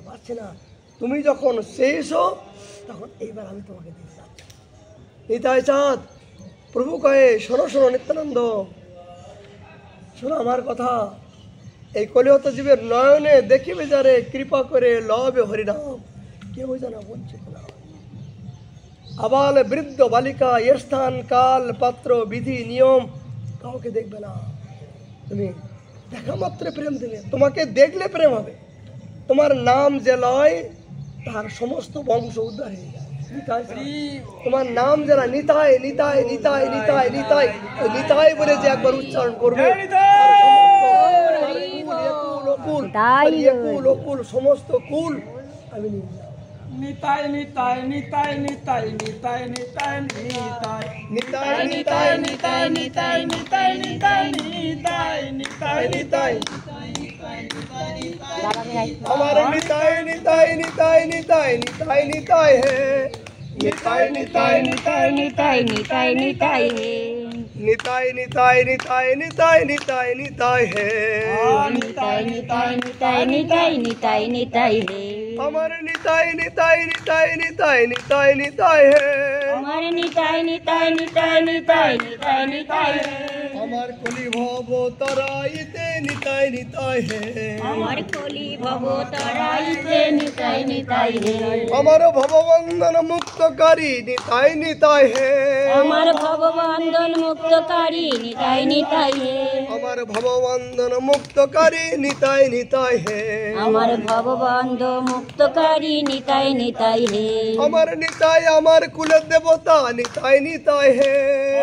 পারছি না, তুমি যখন শেষ হো তখন এইবার আমি তোমাকে দিতে যাচ্ছি। নিতাই চাঁদ প্রভু কয়ে, শোনো শোনো নিত্যানন্দ, শোনো আমার কথা। এই কলিহত জীবের নয়নে দেখিবে যারে, কৃপা করে লবে হরিনাম, কেউ যেন বঞ্চিত না। আবাল বৃদ্ধ বালিকা, এ স্থান কাল পাত্র বিধি নিয়ম কাউকে দেখবে না। তুমি দেখা মাত্র প্রেম দেবে, তোমাকে দেখলে প্রেম হবে। তোমার নাম যে লয় তার সমস্ত বংশ উদ্ধার হয়ে যায়। তোমার নাম যারা নিতাই নিতাই নিতাই নিতাই নিতাই, ওই নিতাই বলে যে একবার উচ্চারণ করবে, সমস্ত কুল আমি নিয়ে যাবো। নিতাই নিতাই নিতাই নিতাই নিতাই নিতাই নিতাই নিতাই নিতাই নিতাই নিতাই নিতাই নিতাই নিতাই নিতাই আমার নিতাই নিতাই নিতাই নিতাই নিতাই নিতাই হে, নিতাই নিতাই নিতাই নিতাই নিতাই নিতাই হে, নিতাই নিতাই নিতাই নিতাই নিতাই নিতাই হে, নিতাই নিতাই নিতাই নিতাই নিতাই নিতাই হে, আমার নিতাই নিতাই নিতাই নিতাই নিতাই নিতাই হে, আমার নিতাই নিতাই নিতাই নিতাই নিতাই নিতাই হে, আমার কলি ভব তরাইতে নিতাই নিতাই হে, আমার কলি ভব তরাইতে নিতাই নিতাই হে, আমার ভববন্ধন মুক্তকারী নিতাই নিতাই হে, আমার ভববন্ধন মুক্তকারী নিতাই নিতাই হে, আমার ভববন্ধন মুক্তকারী নিতাই নিতাই হে, আমার ভববন্ধ মুক্তকারী নিতাই নিতাই হে, আমার নিতাই আমার কুলের দেবতা নিতাই নিতাই হে,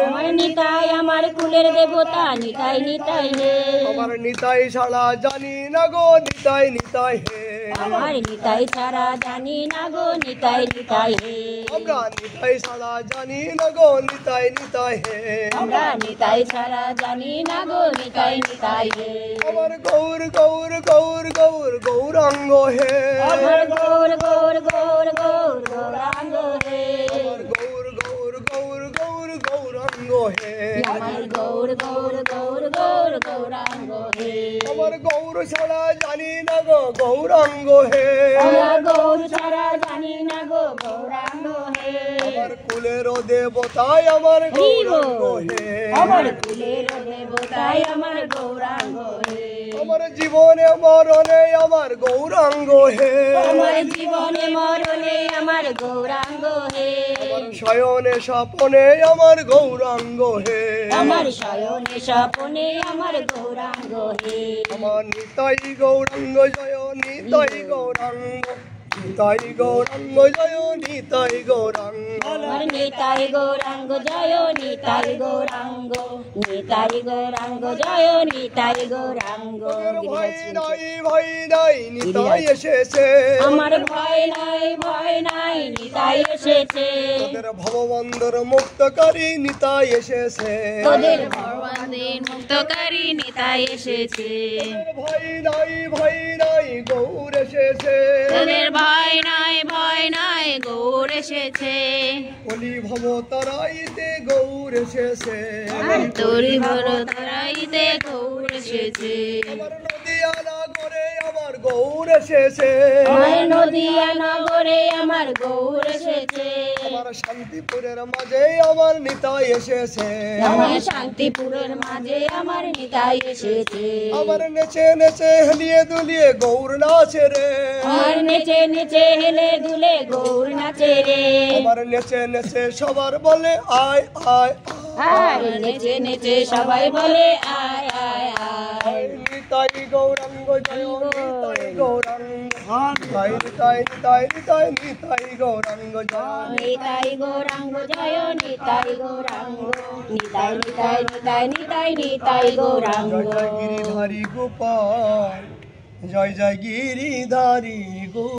আমার নিতাই আমার কুলের দেবতা নিতাই নিতাই হে, আমার নিতাই ছাড়া জানি না গো নিতাই নিতাই হে, আমার নিতাই ছাড়া জানি না গো নিতাই নিতাই হে, আমরা নিতাই ছাড়া জানি না গো নিতাই নিতাই হে, আমরা নিতাই ছাড়া জানি না গো নিতাই নিতাই হে, আমার গৌর গৌর গৌর গৌর গৌরাঙ্গ হে, আমার গৌর গৌর গৌর গৌর গৌরাঙ্গ হে, আমার গৌর গৌর গৌর গৌর গৌরাঙ্গ হে, আমার গৌর গৌর গৌর গৌর গৌরাঙ্গ হে, আমার গৌর ছাড়া জানি না গো গৌরাঙ্গ হে, আমার গৌর ছাড়া জানি না গো গৌরাঙ্গ হে, আমার কুলের দেবতাই আমার গৌরাঙ্গ হে, আমার কুলের দেবতাই আমার গৌরাঙ্গ হে, আমার জীবনে মরণে আমার গৌরাঙ্গ হে, আমার জীবনে মরণে আমার গৌরাঙ্গ হে, আমার শয়নে স্বপনে আমার গৌরাঙ্গ হে, আমার শয়নে স্বপনে আমার গৌরাঙ্গ হে, আমার নিতাই গৌরাঙ্গ জয় নিতাই গৌরাঙ্গ, নিতাই গৌরাঙ্গ জয় নিতাই গৌরাঙ্গ, আমার নিতাই গৌরাঙ্গ জয় নিতাই গৌরাঙ্গ, নিতাই গৌরাঙ্গ জয় নিতাই গৌরাঙ্গ, ভয় নাই ভয় নাই নিতাই এসেছে, আমার ভয় নাই ভয় নাই নিতাই এসেছে, তোদের ভববন্ধর মুক্তকারী নিতাই এসেছে, তোদের ভববন্ধের মুক্তকারী নিতাই এসেছে, ভয় নাই ভয় নাই গৌর এসেছে, তোদের ভয় নাই গৌর এসেছে, কলি ভব তরাইতে গৌর এসেছে, তোরি ভব তরাইতে গৌর এসেছে, আমার নদিয়া নগরে আমার গৌর এসেছে, আমার নদিয়া নগরে আমার গৌর এসেছে, আমার শান্তিপুরের মাঝে আমার নিতাই এসেছে, আমার শান্তিপুরের মাঝে আমার নিতাই এসেছে, আমার নেচে নেচে হেলিয়ে দুলিয়ে গৌর নাচে রে, আমার নেচে নেচে হেলে দুলে গৌর নাচে রে, আমার নেচে নেচে সবার বলে আয় আয় আয়, নেচে নেচে সবাই বলে আয় আয় আয়, নিতাই গৌরাঙ্গ জয় নিতাই গৌরাঙ্গ, নিতাই নিতাই নিতাই নিতাই নিতাই গৌরাঙ্গ জয় নিতাই গৌরাঙ্গ জয় নিতাই গৌরাঙ্গ, নিতাই নিতাই নিতাই নিতাই নিতাই গৌরাঙ্গ, জয় জয় গিরিধারী গোপাল, জয় জয় গিরিধারী গো।